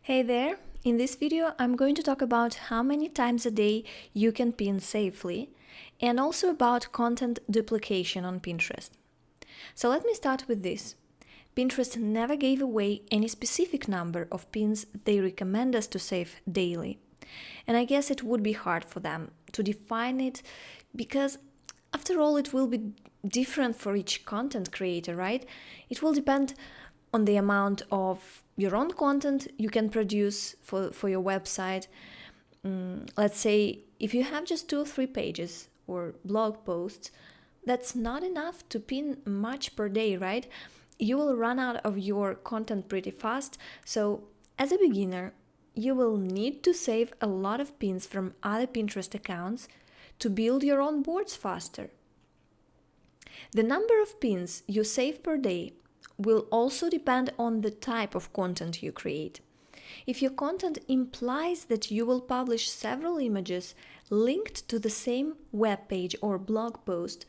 Hey there! In this video, I'm going to talk about how many times a day you can pin safely and also about content duplication on Pinterest. So let me start with this. Pinterest never gave away any specific number of pins they recommend us to save daily. And I guess it would be hard for them to define it because after all, it will be different for each content creator, right? It will depend on the amount of your own content you can produce for your website. Let's say if you have just 2 or 3 pages or blog posts, that's not enough to pin much per day, right? You will run out of your content pretty fast. So as a beginner, you will need to save a lot of pins from other Pinterest accounts to build your own boards faster. The number of pins you save per day will also depend on the type of content you create. If your content implies that you will publish several images linked to the same web page or blog post,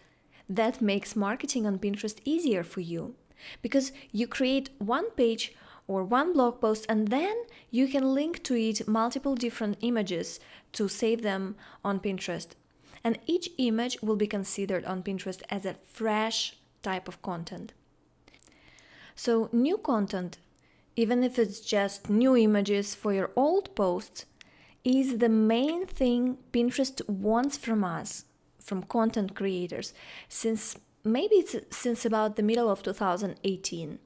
that makes marketing on Pinterest easier for you because you create one page or one blog post and then you can link to it multiple different images to save them on Pinterest. And each image will be considered on Pinterest as a fresh type of content. So new content, even if it's just new images for your old posts, is the main thing Pinterest wants from us, from content creators, since about the middle of 2018.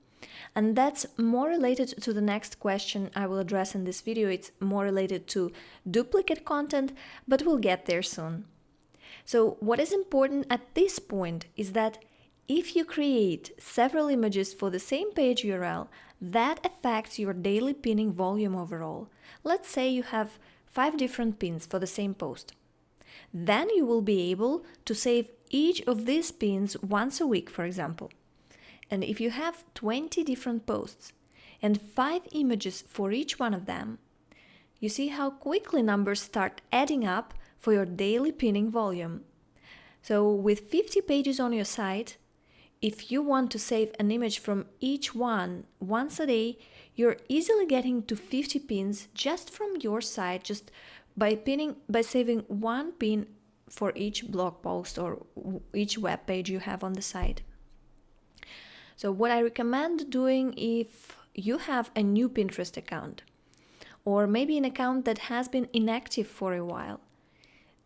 And that's more related to the next question I will address in this video. It's more related to duplicate content, but we'll get there soon. So what is important at this point is that if you create several images for the same page URL, that affects your daily pinning volume overall. Let's say you have 5 different pins for the same post. Then you will be able to save each of these pins once a week, for example. And if you have 20 different posts and 5 images for each one of them, you see how quickly numbers start adding up for your daily pinning volume. So with 50 pages on your site, if you want to save an image from each one once a day, you're easily getting to 50 pins just from your site, just by saving one pin for each blog post or each web page you have on the site. So what I recommend doing if you have a new Pinterest account, or maybe an account that has been inactive for a while,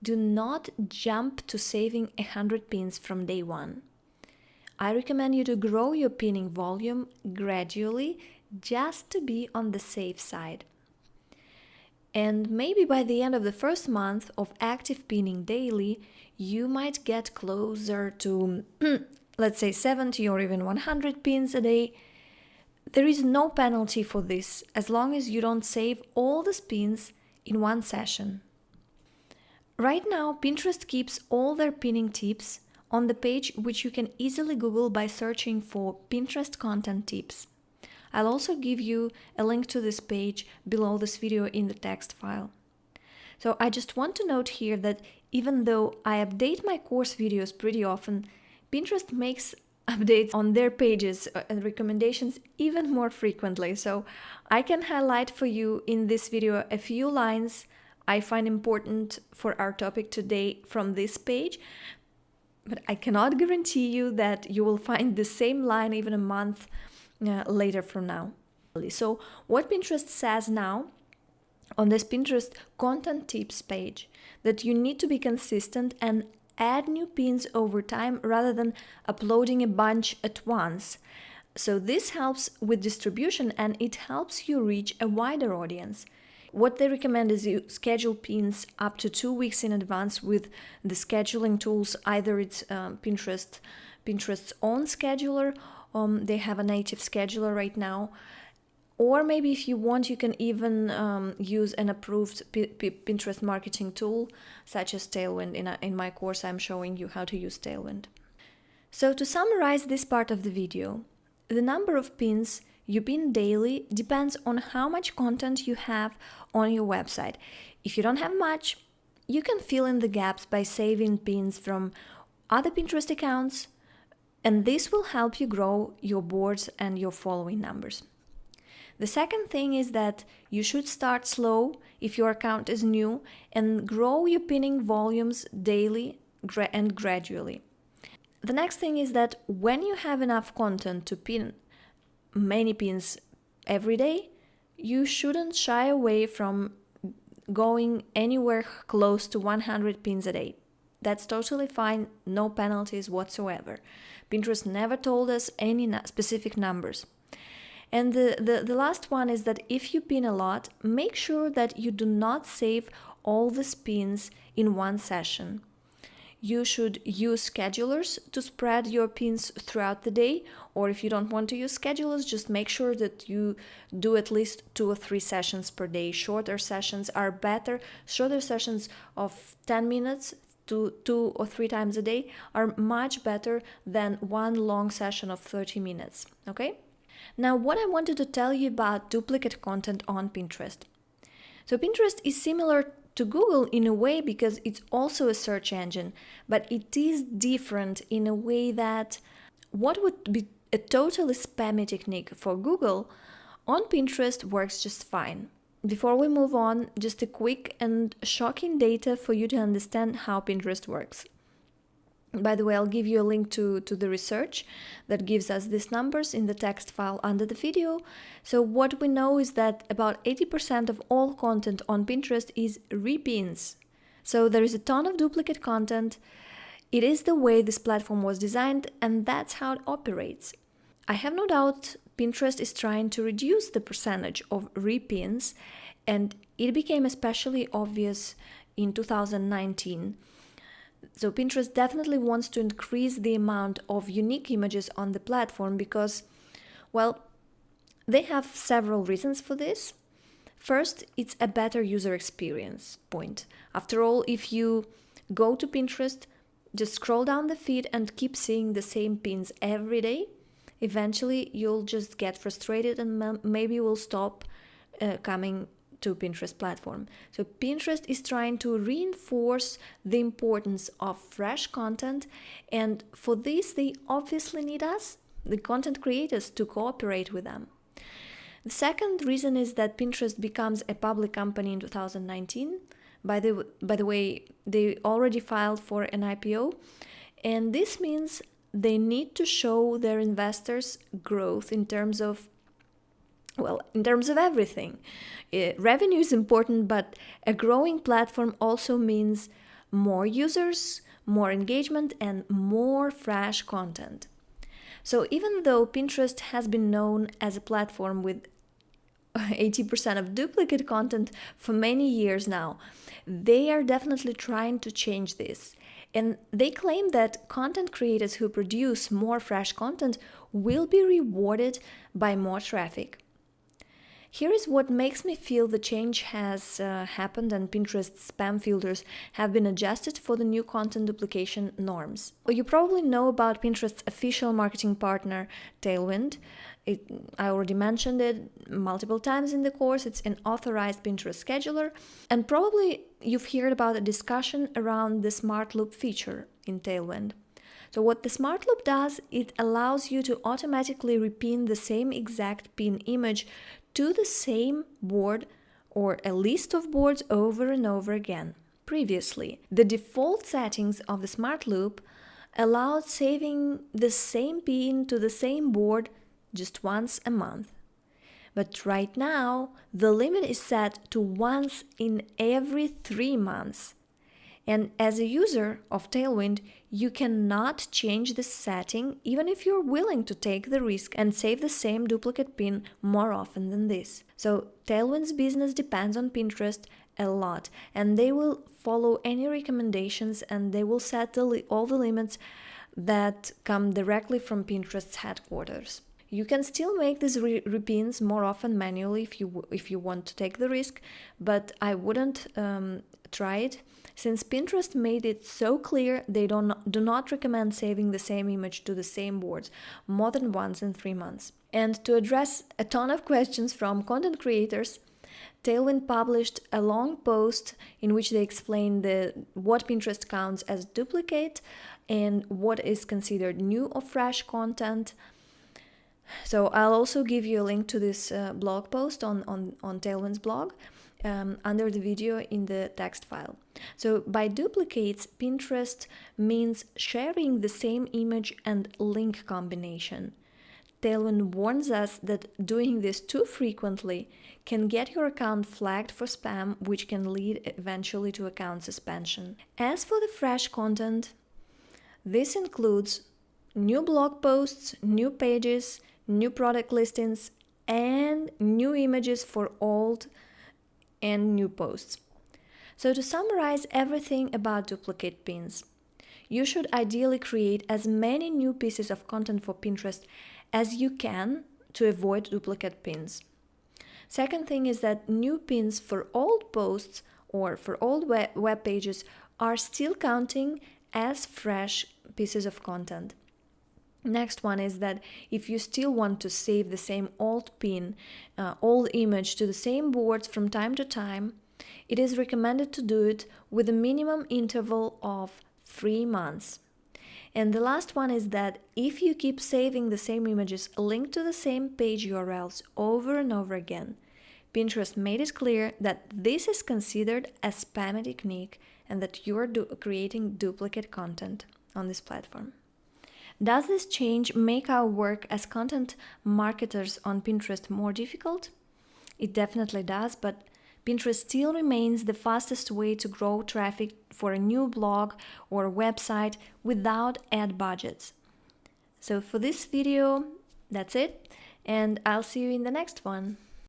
do not jump to saving 100 pins from day one. I recommend you to grow your pinning volume gradually just to be on the safe side. And maybe by the end of the first month of active pinning daily, you might get closer to, let's say 70 or even 100 pins a day. There is no penalty for this as long as you don't save all the pins in one session. Right now, Pinterest keeps all their pinning tips on the page, which you can easily Google by searching for Pinterest content tips. I'll also give you a link to this page below this video in the text file. So I just want to note here that even though I update my course videos pretty often, Pinterest makes updates on their pages and recommendations even more frequently. So I can highlight for you in this video a few lines I find important for our topic today from this page, but I cannot guarantee you that you will find the same line even a month later from now. So what Pinterest says now on this Pinterest content tips page, that you need to be consistent and add new pins over time rather than uploading a bunch at once. So this helps with distribution and it helps you reach a wider audience. What they recommend is you schedule pins up to 2 weeks in advance with the scheduling tools. Either it's Pinterest's own scheduler, they have a native scheduler right now, or maybe if you want, you can even use an approved Pinterest marketing tool such as Tailwind. In my course, I'm showing you how to use Tailwind. So to summarize this part of the video, the number of pins you pin daily depends on how much content you have on your website. If you don't have much, you can fill in the gaps by saving pins from other Pinterest accounts, and this will help you grow your boards and your following numbers. The second thing is that you should start slow if your account is new and grow your pinning volumes daily and gradually. The next thing is that when you have enough content to pin many pins every day, you shouldn't shy away from going anywhere close to 100 pins a day. That's totally fine, no penalties whatsoever. Pinterest never told us any specific numbers. And the last one is that if you pin a lot, make sure that you do not save all the pins in one session. You should use schedulers to spread your pins throughout the day, or if you don't want to use schedulers, just make sure that you do at least 2 or 3 sessions per day. Shorter sessions are better. Shorter sessions of 10 minutes to 2 or 3 times a day are much better than one long session of 30 minutes, okay? Now, what I wanted to tell you about duplicate content on Pinterest. So Pinterest is similar to Google in a way because it's also a search engine, but it is different in a way that what would be a totally spammy technique for Google, on Pinterest works just fine. Before we move on, just a quick and shocking data for you to understand how Pinterest works. By the way, I'll give you a link to the research that gives us these numbers in the text file under the video. So what we know is that about 80% of all content on Pinterest is repins. So there is a ton of duplicate content. It is the way this platform was designed, and that's how it operates. I have no doubt Pinterest is trying to reduce the percentage of repins, and it became especially obvious in 2019. So Pinterest definitely wants to increase the amount of unique images on the platform because, well, they have several reasons for this. First, it's a better user experience point. After all, if you go to Pinterest, just scroll down the feed and keep seeing the same pins every day, eventually you'll just get frustrated and maybe will stop coming to Pinterest platform. So Pinterest is trying to reinforce the importance of fresh content, and for this they obviously need us, the content creators, to cooperate with them. The second reason is that Pinterest becomes a public company in 2019. By the way, they already filed for an IPO, and this means they need to show their investors growth in terms of everything. Revenue is important, but a growing platform also means more users, more engagement, and more fresh content. So even though Pinterest has been known as a platform with 80% of duplicate content for many years now, they are definitely trying to change this. And they claim that content creators who produce more fresh content will be rewarded by more traffic. Here is what makes me feel the change has happened and Pinterest's spam filters have been adjusted for the new content duplication norms. You probably know about Pinterest's official marketing partner, Tailwind. I already mentioned it multiple times in the course. It's an authorized Pinterest scheduler. And probably you've heard about a discussion around the Smart Loop feature in Tailwind. So what the Smart Loop does, it allows you to automatically repin the same exact pin image to the same board or a list of boards over and over again. Previously, the default settings of the Smart Loop allowed saving the same pin to the same board just once a month. But right now, the limit is set to once in every 3 months. And as a user of Tailwind, you cannot change this setting even if you're willing to take the risk and save the same duplicate pin more often than this. So Tailwind's business depends on Pinterest a lot, and they will follow any recommendations and they will set all the limits that come directly from Pinterest's headquarters. You can still make these repins more often manually if you want to take the risk, but I wouldn't try it. Since Pinterest made it so clear, they do not recommend saving the same image to the same boards more than once in 3 months. And to address a ton of questions from content creators, Tailwind published a long post in which they explain what Pinterest counts as duplicate and what is considered new or fresh content. So I'll also give you a link to this blog post on Tailwind's blog under the video in the text file. So by duplicates, Pinterest means sharing the same image and link combination. Tailwind warns us that doing this too frequently can get your account flagged for spam, which can lead eventually to account suspension. As for the fresh content, this includes new blog posts, new pages, new product listings, and new images for old and new posts. So to summarize everything about duplicate pins, you should ideally create as many new pieces of content for Pinterest as you can to avoid duplicate pins. Second thing is that new pins for old posts or for old web pages are still counting as fresh pieces of content. Next one is that if you still want to save the same old pin, old image to the same boards from time to time, it is recommended to do it with a minimum interval of 3 months. And the last one is that if you keep saving the same images linked to the same page URLs over and over again, Pinterest made it clear that this is considered a spammy technique and that you're creating duplicate content on this platform. Does this change make our work as content marketers on Pinterest more difficult? It definitely does, but Pinterest still remains the fastest way to grow traffic for a new blog or website without ad budgets. So for this video, that's it, and I'll see you in the next one.